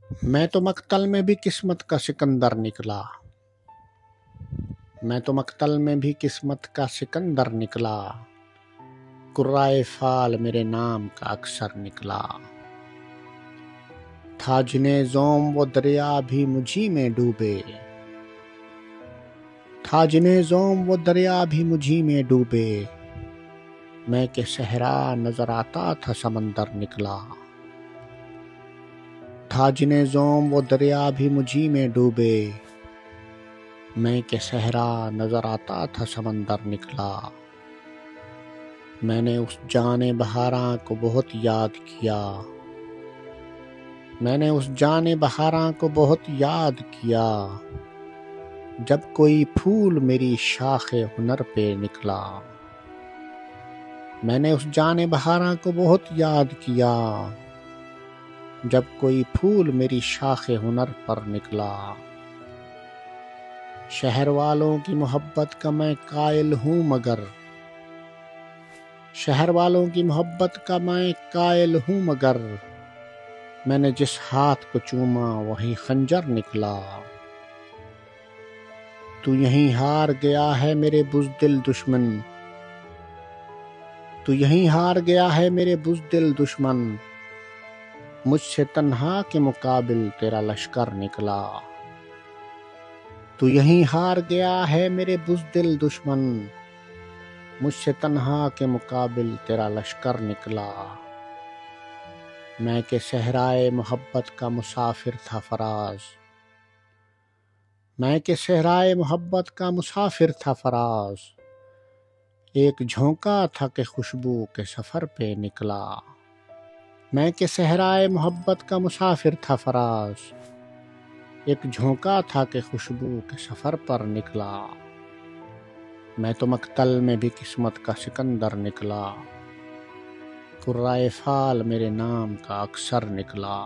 میں تو مقتل میں بھی قسمت کا سکندر نکلا، میں تو مقتل میں بھی قسمت کا سکندر نکلا، قرائے فال میرے نام کا اکثر نکلا، تھا جنہیں زوم وہ دریا بھی مجھی میں ڈوبے، تھا جنہیں زوم وہ دریا بھی مجھی میں ڈوبے، میں کہ صحرا نظر آتا تھا سمندر نکلا، تھا جنہیں زوم وہ دریا بھی مجھی میں ڈوبے، میں کہ صحرا نظر آتا تھا سمندر نکلا، میں نے اس جان بہاراں کو بہت یاد کیا، میں نے اس جان بہاراں کو بہت یاد کیا، جب کوئی پھول میری شاخ ہنر پہ نکلا، میں نے اس جان بہاراں کو بہت یاد کیا، جب کوئی پھول میری شاخ ہنر پر نکلا، شہر والوں کی محبت کا میں قائل ہوں مگر، شہر والوں کی محبت کا میں قائل ہوں مگر، میں نے جس ہاتھ کو چوما وہی خنجر نکلا، تو یہیں ہار گیا ہے میرے بزدل دشمن، تو یہیں ہار گیا ہے میرے بزدل دشمن، مجھ سے تنہا کے مقابل تیرا لشکر نکلا، تو یہیں ہار گیا ہے میرے بزدل دشمن، مجھ سے تنہا کے مقابل تیرا لشکر نکلا، میں کہ صحرائے محبت کا مسافر تھا فراز، میں کہ صحرائے محبت کا مسافر تھا فراز، ایک جھونکا تھا کہ خوشبو کے سفر پہ نکلا، میں کہ صحرائے محبت کا مسافر تھا فراز، ایک جھونکا تھا کہ خوشبو کے سفر پر نکلا، میں تو مقتل میں بھی قسمت کا سکندر نکلا، قرائے فال میرے نام کا اکثر نکلا۔